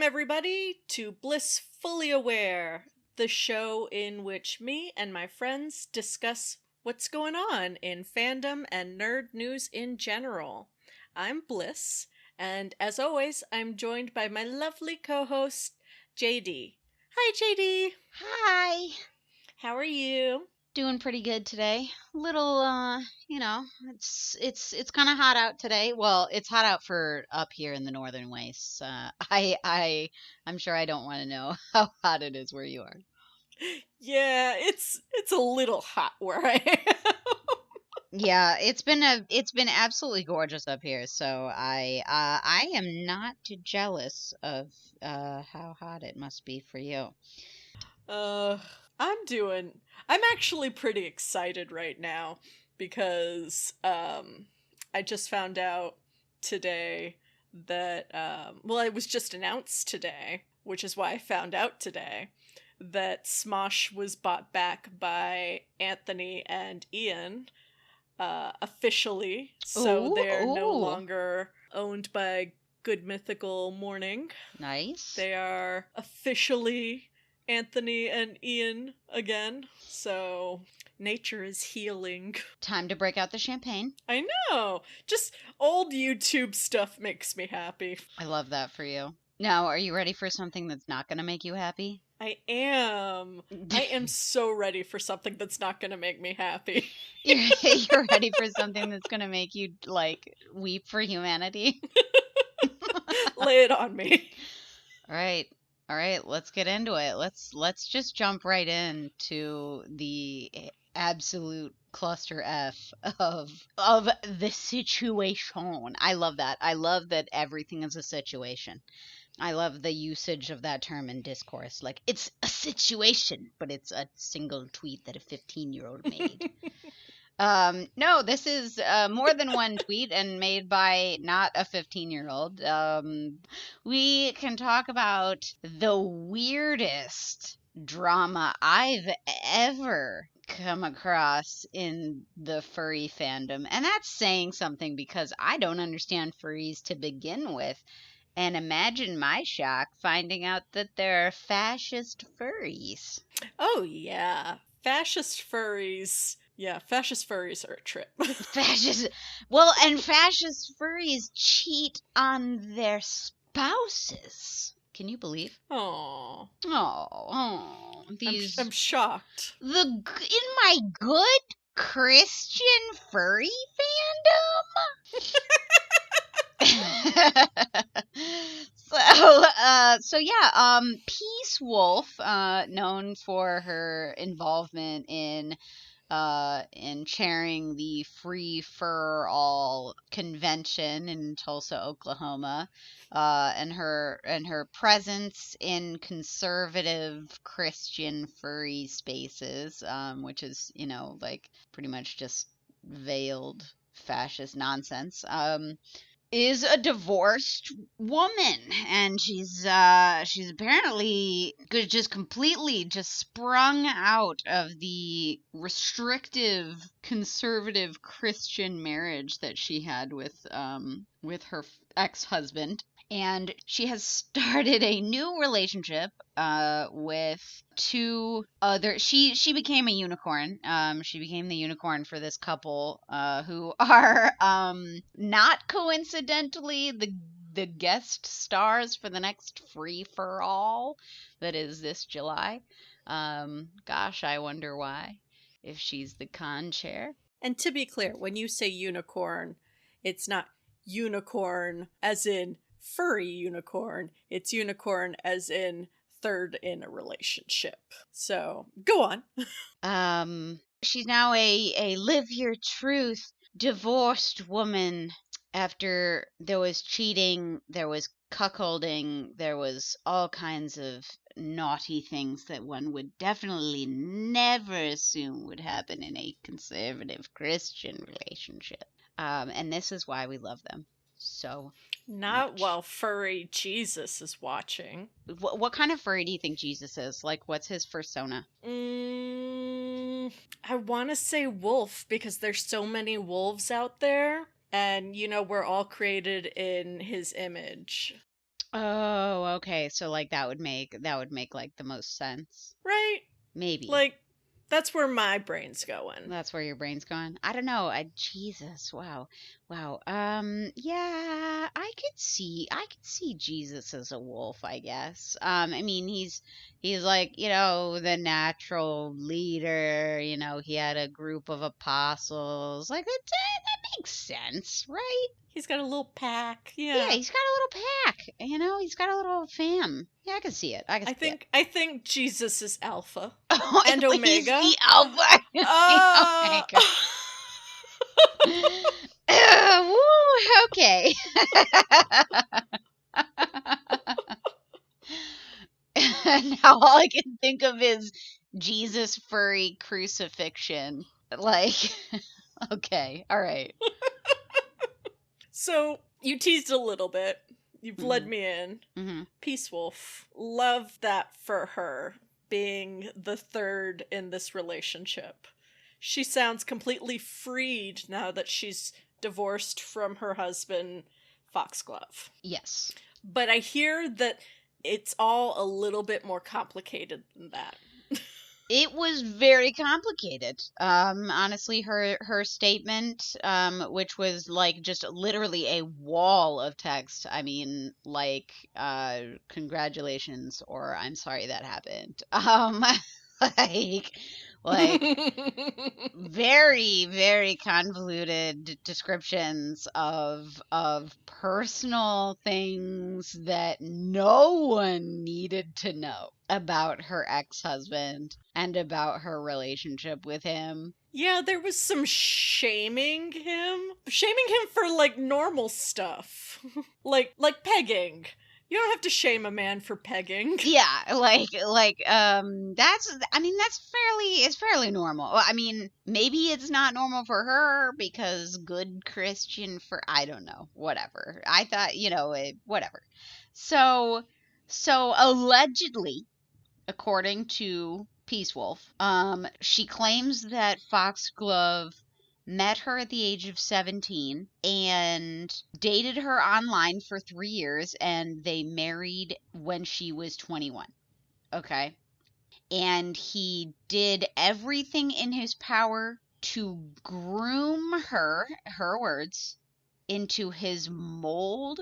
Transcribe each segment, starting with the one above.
everybody, to Blissfully Aware, the show in which me and my friends discuss what's going on in fandom and nerd news in general. I'm Bliss, and as always, I'm joined by my lovely co-host, JD. Hi, JD. Hi. How are you? Doing pretty good today. Little it's kind of hot out today. Well, it's hot out for up here in the northern wastes. I'm sure I don't want to know how hot it is where you are. Yeah, it's a little hot where I am. Yeah, it's been absolutely gorgeous up here. So I am not jealous of how hot it must be for you. Uh, I'm actually pretty excited right now because I just found out today that well, it was just announced today, which is why I found out today that Smosh was bought back by Anthony and Ian officially, so Ooh, they're no ooh. longer owned by Good Mythical Morning. Nice. They are officially Anthony and Ian again. So nature is healing. Time to break out the champagne. I know. Just old YouTube stuff makes me happy. I love that for you. Now, are you ready for something that's not going to make you happy? I am. I am so ready for something that's not going to make me happy. You're ready for something that's going to make you, like, weep for humanity? Lay it on me. All right. All right, let's get into it. Let's just jump right into the absolute cluster F of the situation. I love that. I love that everything is a situation. I love the usage of that term in discourse. Like, it's a situation, but it's a single tweet that a 15-year-old made. No, this is more than one tweet and made by not a 15-year-old. We can talk about the weirdest drama I've ever come across in the furry fandom. And that's saying something because I don't understand furries to begin with. And imagine my shock finding out that there are fascist furries. Oh, yeah. Fascist furries. Yeah, fascist furries are a trip. Fascist furries cheat on their spouses. Can you believe? Oh, These I'm shocked. in my good Christian furry fandom. Peace Wolf, known for her involvement in chairing the Free Fur All convention in Tulsa, Oklahoma, and her presence in conservative Christian furry spaces, which is like pretty much just veiled fascist nonsense. Is a divorced woman, and she's apparently just completely just sprung out of the restrictive conservative Christian marriage that she had with her ex-husband. And she has started a new relationship with two other. She became a unicorn. She became the unicorn for this couple who are not coincidentally the guest stars for the next Free for All that is this July. Gosh, I wonder why. If she's the con chair. And to be clear, when you say unicorn, it's not unicorn as in furry unicorn, it's unicorn as in third in a relationship. So go on. She's now a live your truth divorced woman. After there was cheating, there was cuckolding, there was all kinds of naughty things that one would definitely never assume would happen in a conservative Christian relationship. And this is why we love them so Not much. while furry Jesus is watching. What kind of furry do you think Jesus is? Like, what's his persona? I want to say wolf because there's so many wolves out there. And, we're all created in his image. Oh, okay. So like that would make like the most sense. right? Maybe. Like, that's where my brain's going. That's where your brain's going. I don't know. Jesus, wow. Wow. Yeah, I could see Jesus as a wolf, I guess. I mean, he's like, the natural leader, he had a group of apostles. Like that makes sense, right? He's got a little pack. Yeah, Yeah. he's got a little pack, he's got a little fam. Yeah, I can see it. I can I see it. think I think Jesus is Alpha Oh, and he's the Omega. alpha. Oh my Uh god. Woo, okay. Now all I can think of is Jesus furry crucifixion. Like, okay, all right. So you teased a little bit. You've led Mhm. me in. Mhm. Peace Wolf. Love that for her being the third in this relationship. She sounds completely freed now that she's divorced from her husband, Foxglove. Yes. But I hear that it's all a little bit more complicated than that. It was very complicated. Honestly, her statement, which was like just literally a wall of text. I mean, like, congratulations or I'm sorry that happened. Like, like very very convoluted descriptions of personal things that no one needed to know about her ex-husband and about her relationship with him. Yeah, there was some shaming him for like normal stuff, like pegging. You don't have to shame a man for pegging. Yeah, that's, I mean, it's fairly normal. Well, I mean, maybe it's not normal for her because good Christian, for I don't know, whatever. I thought, whatever. So so allegedly, according to Peace Wolf, she claims that Foxglove met her at the age of 17 and dated her online for 3 years, and they married when she was 21. Okay. And he did everything in his power to groom her words, into his mold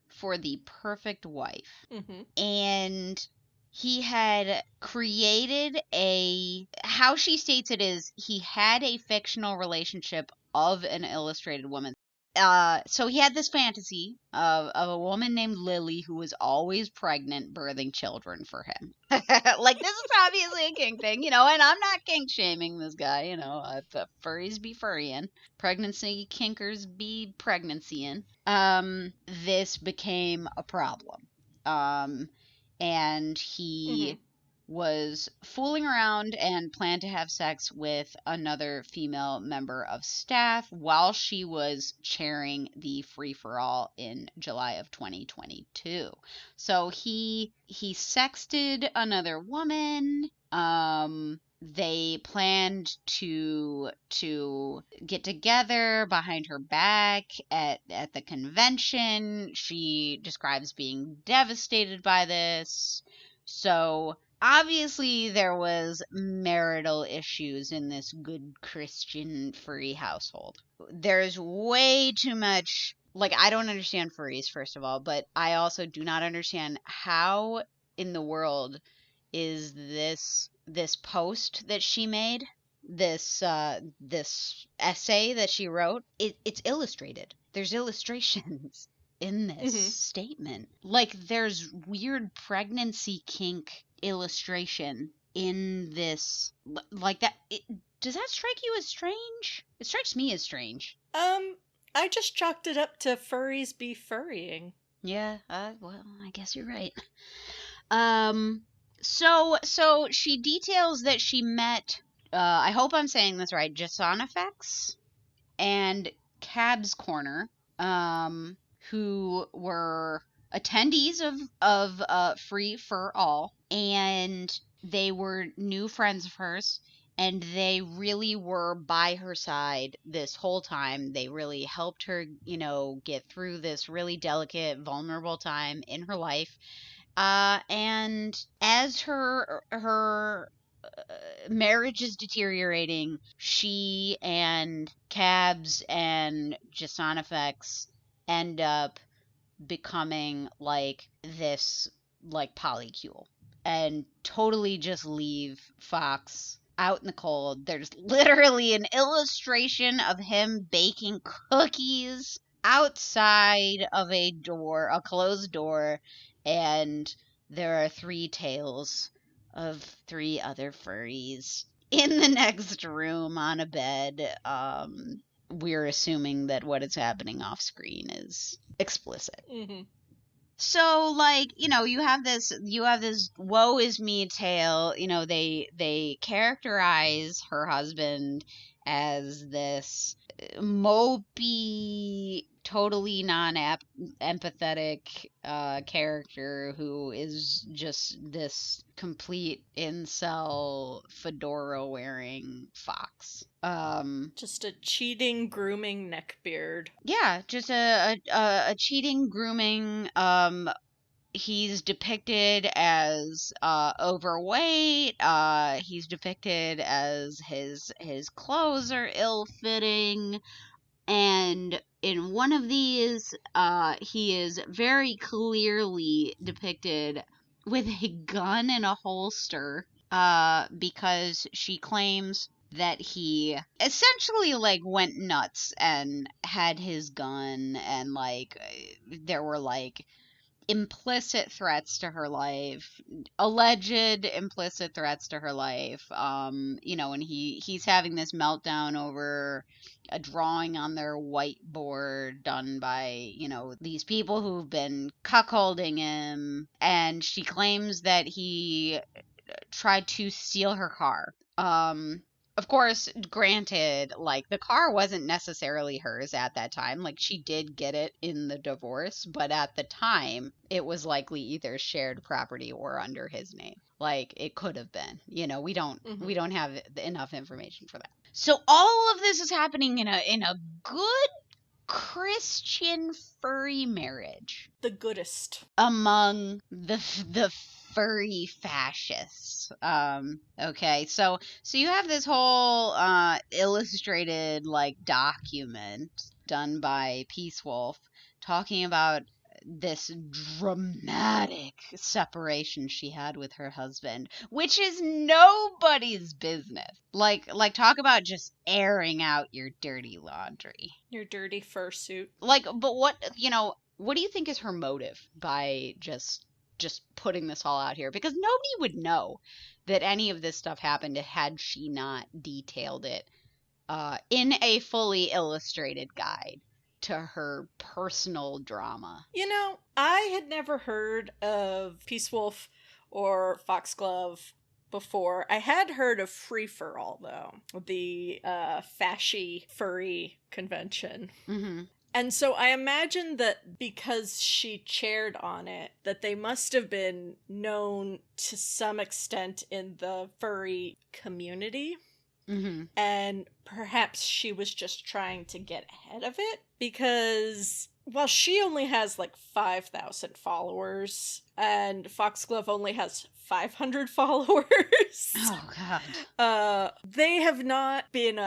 for the perfect wife. Mm-hmm. And he had created how she states it is, he had a fictional relationship of an illustrated woman. So he had this fantasy of a woman named Lily who was always pregnant, birthing children for him. Like, this is obviously a kink thing, and I'm not kink shaming this guy, furries be furrying, pregnancy kinkers be pregnancying. This became a problem. And Mm-hmm. he was fooling around and planned to have sex with another female member of staff while she was chairing the free for all in July of 2022. So he sexted another woman. They planned to get together behind her back at the convention. She describes being devastated by this. So obviously there was marital issues in this good Christian furry household. There's way too much, like, I don't understand furries, first of all, but I also do not understand how in the world is this post that she made, this essay that she wrote, it's illustrated. There's illustrations in this Mm-hmm. statement. Like, there's weird pregnancy kink illustration in this, like that. Does that strike you as strange? It strikes me as strange. I just chalked it up to furries be furrying. Yeah, well, I guess you're right. Um, so she details that she met, I hope I'm saying this right, Jason Effects and Cab's Corner, who were attendees of Free for All, and they were new friends of hers, and they really were by her side this whole time. They really helped her, get through this really delicate, vulnerable time in her life. And as her marriage is deteriorating, she and Cabs and Jasonifex end up becoming like this like polycule and totally just leave Fox out in the cold. There's literally an illustration of him baking cookies outside of a closed door, and there are three tales of three other furries in the next room on a bed. We're assuming that what is happening off screen is explicit. Mm-hmm. So, like, you have this woe is me tale. They characterize her husband as this mopey, totally non-empathetic character who is just this complete incel fedora wearing fox. Just a cheating, grooming neckbeard. Yeah, just a cheating, grooming. He's depicted as overweight. He's depicted as his clothes are ill-fitting, and in one of these, he is very clearly depicted with a gun in a holster, because she claims that he essentially like went nuts and had his gun, and like there were like implicit threats to her life, alleged implicit threats to her life. And he's having this meltdown over a drawing on their whiteboard done by, these people who've been cuckolding him, and she claims that he tried to steal her car. Of course, granted, like, the car wasn't necessarily hers at that time. Like, she did get it in the divorce, but at the time, it was likely either shared property or under his name. Like, it could have been. We don't have enough information for that. So all of this is happening in a good Christian furry marriage. The goodest. Among the furry fascists. Okay, so you have this whole illustrated like document done by Peace Wolf talking about this dramatic separation she had with her husband, which is nobody's business. Like talk about just airing out your dirty laundry. Your dirty fursuit. Like, but what do you think is her motive by just putting this all out here? Because nobody would know that any of this stuff happened had she not detailed it in a fully illustrated guide to her personal drama. I had never heard of Peace Wolf or Foxglove before. I had heard of Free For All, though, the fashy furry convention. Mm-hmm. And so I imagine that because she chaired on it, that they must have been known to some extent in the furry community. Mm-hmm. And perhaps she was just trying to get ahead of it, because while she only has like 5,000 followers and Foxglove only has 500 followers. Oh, God. They have not been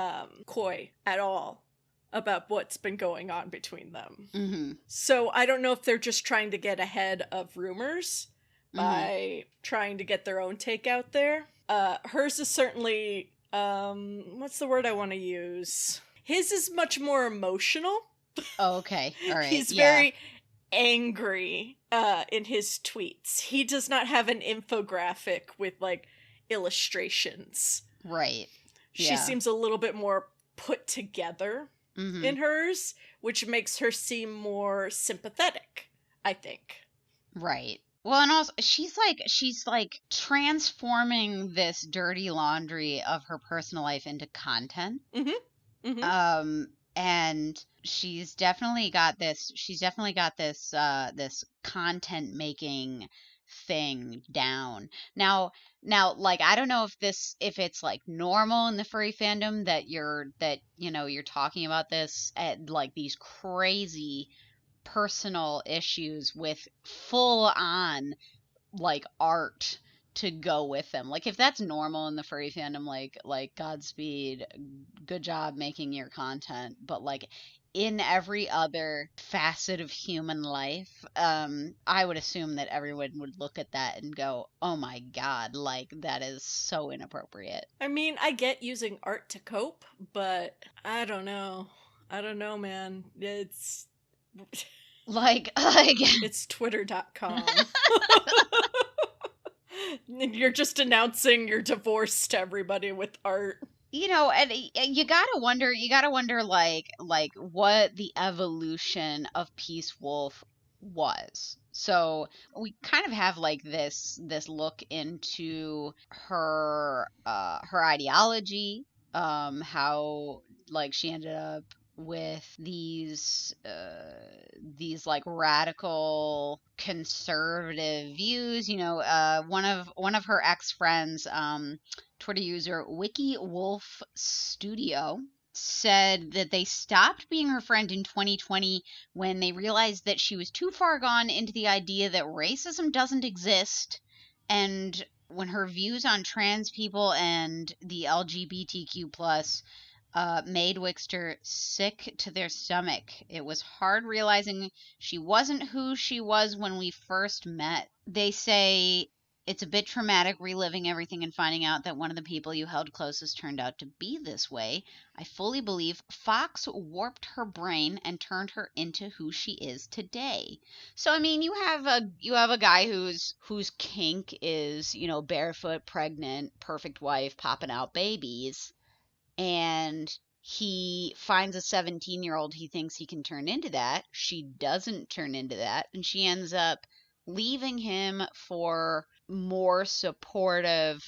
coy at all about what's been going on between them. Mm-hmm. So I don't know if they're just trying to get ahead of rumors by trying to get their own take out there. Hers is certainly, what's the word I want to use? His is much more emotional. Oh, okay. All right. He's very angry in his tweets. He does not have an infographic with, like, illustrations. Right. She seems a little bit more put together in hers, which makes her seem more sympathetic, I think. Right. Well, and also she's like transforming this dirty laundry of her personal life into content. Mm-hmm. Mm-hmm. And she's definitely got this this content making thing down. Now, like, I don't know if it's like normal in the furry fandom that you're talking about this at like these crazy personal issues with full on like art to go with them. Like if that's normal in the furry fandom, like Godspeed, good job making your content. But like in every other facet of human life, I would assume that everyone would look at that and go, "Oh my god, like that is so inappropriate." I mean, I get using art to cope, but I don't know. I don't know, man. Like It's twitter.com. You're just announcing your divorce to everybody with art. and you gotta wonder like what the evolution of Peace Wolf was. So we kind of have like this look into her ideology, how like she ended up with these like radical conservative views. One of her ex-friends, Twitter user Wiki Wolf Studio, said that they stopped being her friend in 2020 when they realized that she was too far gone into the idea that racism doesn't exist, and when her views on trans people and the LGBTQ plus made Wixter sick to their stomach. It was hard realizing she wasn't who she was when we first met. They say it's a bit traumatic reliving everything and finding out that one of the people you held closest turned out to be this way. I fully believe Fox warped her brain and turned her into who she is today. So I mean, you have a guy whose kink is, barefoot, pregnant, perfect wife, popping out babies, and he finds a 17-year-old he thinks he can turn into that. She doesn't turn into that, and she ends up leaving him for a more supportive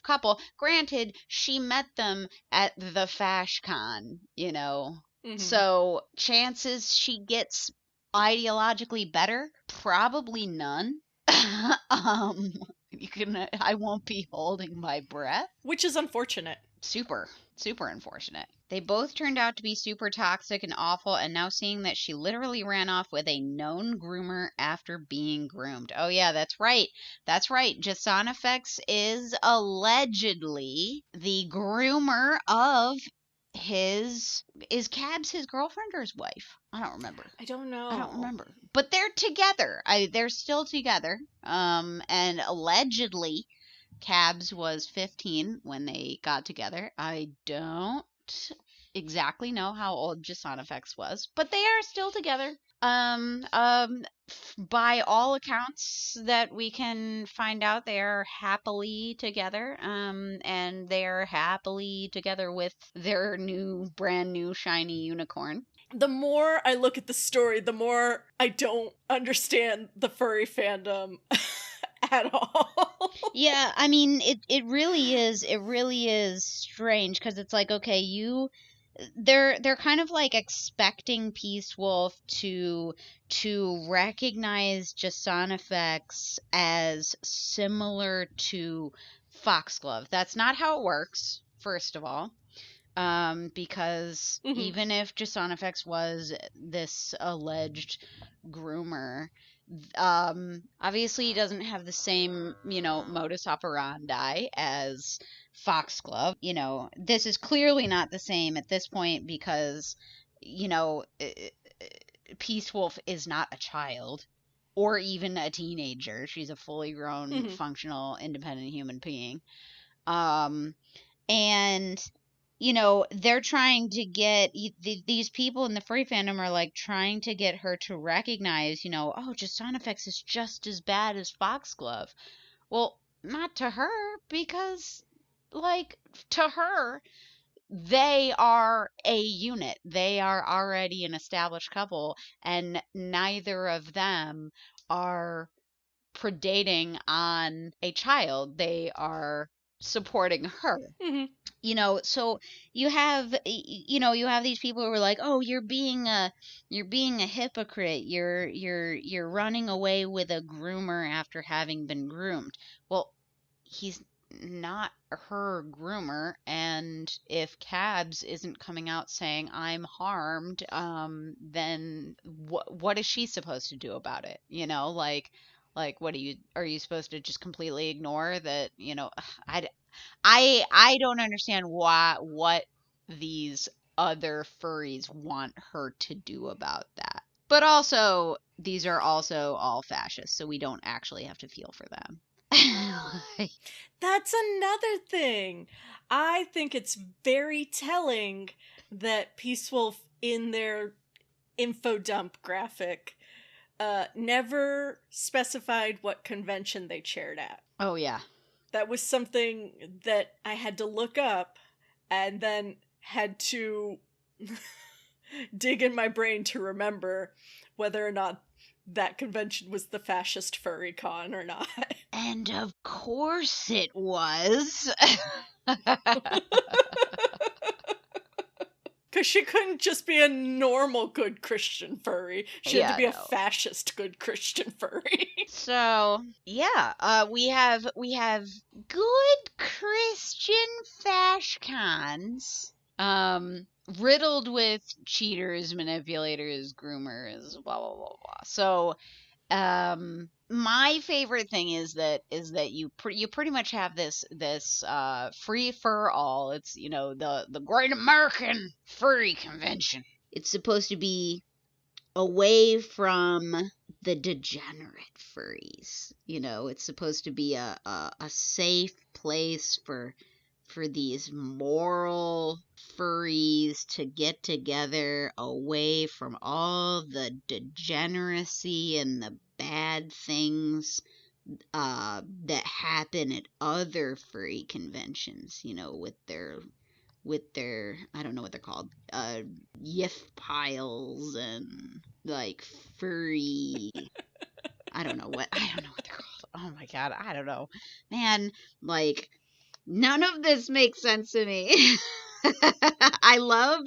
couple. Granted, she met them at the FashCon. Mm-hmm. So chances she gets ideologically better, probably none. um I won't be holding my breath. Which is unfortunate. Super, super unfortunate. They both turned out to be super toxic and awful, and now seeing that she literally ran off with a known groomer after being groomed. Oh, yeah, that's right. That's right. Jason Effects is allegedly the groomer of his. Is Cabs his girlfriend or his wife? I don't remember. I don't I don't know. remember. But they're together. They're still together. And allegedly Cabs was 15 when they got together. I don't exactly know how old Jason FX was, but they are still together. By all accounts that we can find out, they are happily together. And they're happily together with their brand new shiny unicorn. The more I look at the story, the more I don't understand the furry fandom at all. Yeah, I mean it really is strange because it's like, okay, they're kind of like expecting Peace Wolf to recognize Jason effects as similar to Foxglove. That's not how it works, first of all. Because Mhm. even if Jason effects was this alleged groomer, obviously he doesn't have the same, modus operandi as Foxglove. This is clearly not the same at this point because, you know, Peace Wolf is not a child or even a teenager. She's a fully grown, Mhm. functional, independent human being. Um, and they're trying to get these people in the furry fandom are like trying to get her to recognize, oh, just sound effects is just as bad as Foxglove. Well, not to her, because like to her, they are a unit. They are already an established couple, and neither of them are predating on a child. They are supporting her. Mm-hmm. So you have these people who are like, oh, you're being a hypocrite, you're running away with a groomer after having been groomed. Well, he's not her groomer, and if Cabs isn't coming out saying I'm harmed, then what is she supposed to do about it? Like what are you supposed to just completely ignore that? I I don't understand what these other furries want her to do about that. But also, these are also all fascists, so we don't actually have to feel for them. That's another thing. I think it's very telling that Peace Wolf in their info dump graphic never specified what convention they chaired at. Oh yeah. That was something that I had to look up and then had to dig in my brain to remember whether or not that convention was the fascist furry con or not. And of course it was. Because she couldn't just be a normal good Christian furry. She had to Yeah, be a no. fascist good Christian furry. So yeah, we have good Christian fash cons, riddled with cheaters, manipulators, groomers, blah blah blah blah. So my favorite thing is that you pretty much have this free for all. It's the Great American Furry Convention. It's supposed to be away from the degenerate furries. It's supposed to be a safe place for these moral furries to get together away from all the degeneracy and the bad things that happen at other furry conventions, with their I don't know what they're called, yif piles and like furry I don't know what they're called. Oh my god, I don't know. Man, like none of this makes sense to me. I love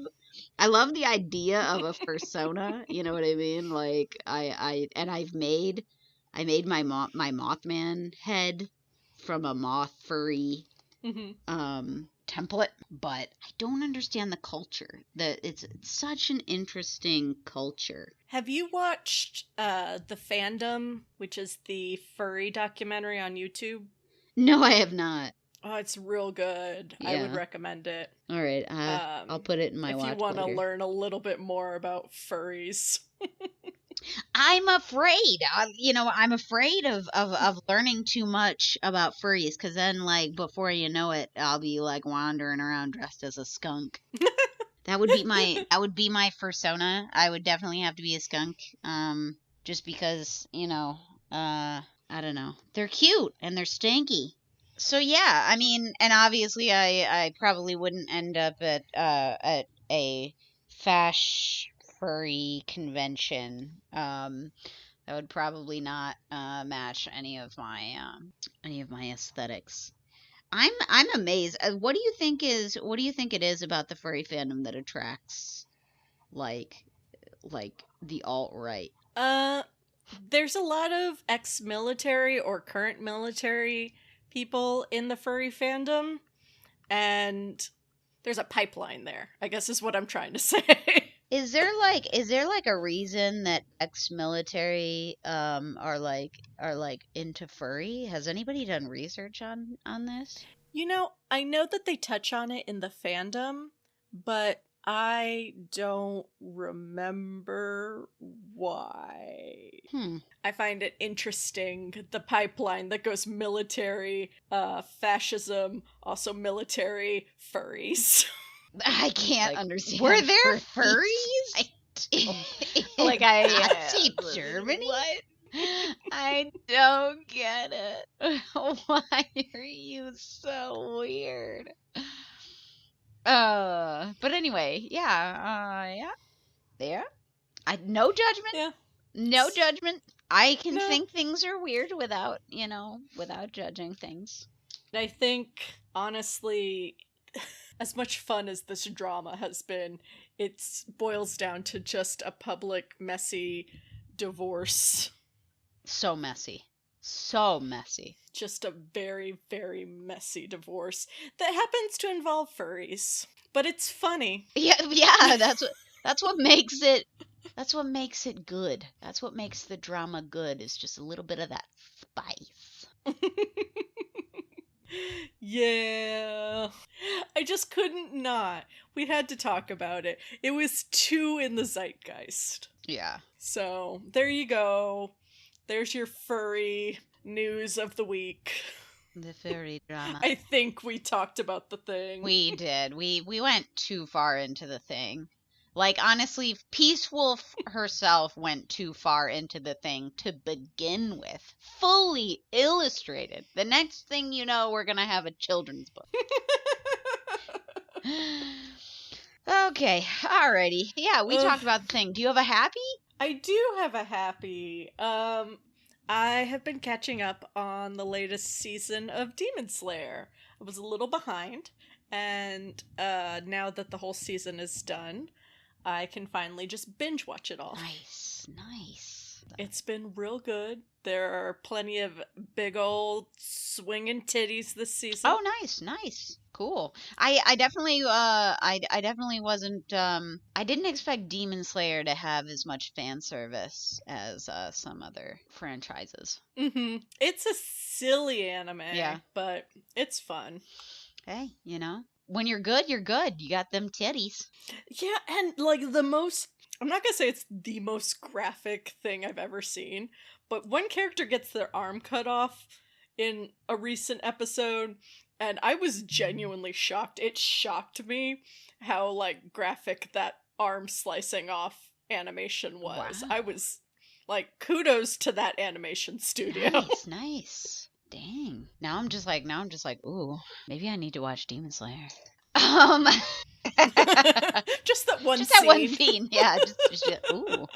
the idea of a persona, you know what I mean? Like I made my Mothman head from a moth furry template, but I don't understand the culture. It's such an interesting culture. Have you watched The Fandom, which is the furry documentary on YouTube? No, I have not. Oh, it's real good. I would Yeah. recommend it. All right. I'll put it in my If you watch want to later. learn a little bit more about furries. I'm afraid. I'm afraid of learning too much about furries, because then, like, before you know it, I'll be like wandering around dressed as a skunk. That would be my persona. I would definitely have to be a skunk. Just because, I don't know. They're cute and they're stanky. So yeah, I mean, and obviously I probably wouldn't end up at a fash furry convention. That would probably not match any of my aesthetics. I'm amazed. What do you think it is about the furry fandom that attracts like the alt right? There's a lot of ex-military or current military people in the furry fandom, and there's a pipeline there, I guess is what I'm trying to say. Is there like a reason that ex-military are like into furry? Has anybody done research on this? I know that they touch on it in the fandom, but I don't remember why. I find it interesting, the pipeline that goes military, fascism, also military furries. I can't Like, understand. were there furries? Like, I Nazi Germany? What? I don't get it. Why are you so weird? But anyway, yeah. No judgment. Yeah. No judgment. I can No. think things are weird without judging things. I think, honestly, as much fun as this drama has been, it boils down to just a public, messy divorce. So messy. So messy. Just a very, very messy divorce that happens to involve furries. But it's funny. Yeah, that's what makes it good. That's what makes the drama good, is just a little bit of that spice. Yeah. I just couldn't not. We had to talk about it. It was too in the zeitgeist. Yeah. So, there you go. There's your furry news of the week. The furry drama. I think we talked about the thing. We did. We went too far into the thing. Like, honestly, Peace Wolf herself went too far into the thing to begin with. Fully illustrated. The next thing you know, we're gonna have a children's book. Okay, alrighty. Yeah, we talked about the thing. Do you have a happy? I do have a happy. I have been catching up on the latest season of Demon Slayer. I was a little behind, and now that the whole season is done, I can finally just binge watch it all. Nice. It's been real good. There are plenty of big old swinging titties this season. Oh, nice. Cool. I definitely I definitely wasn't I didn't expect Demon Slayer to have as much fan service as some other franchises. Mm-hmm. It's a silly anime, yeah, but it's fun. Hey, you know, when you're good, you're good. You got them titties. Yeah, and like I'm not gonna say it's the most graphic thing I've ever seen, but one character gets their arm cut off in a recent episode, and I was genuinely shocked. It shocked me how, like, graphic that arm slicing off animation was. Wow. I was like, kudos to that animation studio. Nice. Dang. Now I'm just like, ooh, maybe I need to watch Demon Slayer. Just that one just scene. that one scene. Yeah, just ooh.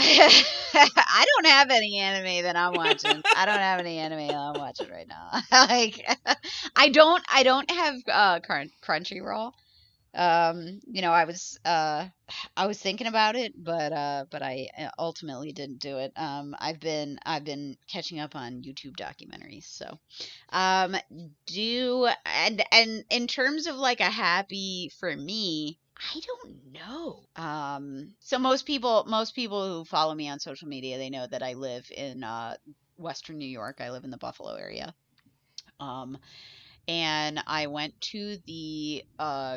I don't have any anime that I'm watching. I don't have any anime that I'm watching right now. Like, I don't have Crunchyroll. You know, I was thinking about it, but I ultimately didn't do it. I've been catching up on YouTube documentaries. So, and in terms of like a happy for me, I don't know. So most people who follow me on social media, they know that I live in Western New York. I live in the Buffalo area. And I went to the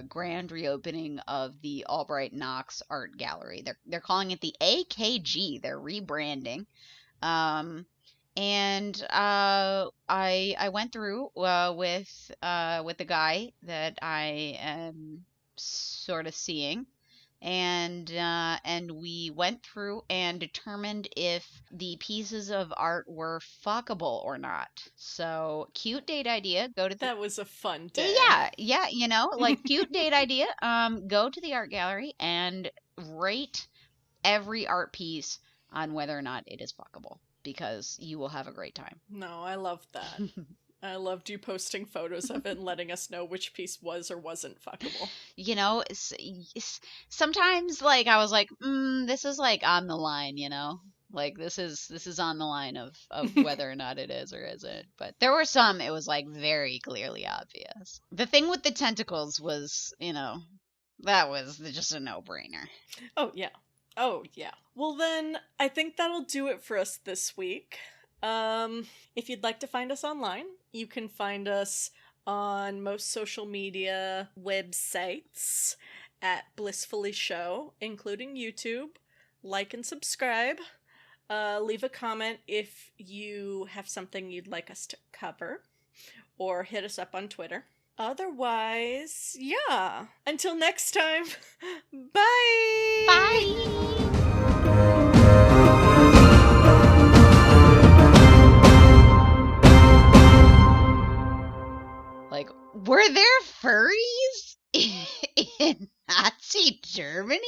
grand reopening of the Albright Knox Art Gallery. They're calling it the AKG. They're rebranding. And I went through with the guy that I am sort of seeing, and we went through and determined if the pieces of art were fuckable or not. So, cute date idea. That was a fun day. Yeah, you know, like cute date idea. Go to the art gallery and rate every art piece on whether or not it is fuckable, because you will have a great time. No, I love that. I loved you posting photos of it and letting us know which piece was or wasn't fuckable. You know, sometimes like I was like, this is like on the line, you know? Like this is on the line of whether or not it is or isn't. But there were some it was like very clearly obvious. The thing with the tentacles was, you know, that was just a no-brainer. Oh yeah. Well then, I think that'll do it for us this week. If you'd like to find us online, you can find us on most social media websites at Blissfully Show, including YouTube. Like and subscribe. Leave a comment if you have something you'd like us to cover, or hit us up on Twitter. Otherwise, yeah. Until next time, bye! Bye! Like, were there furries in Nazi Germany?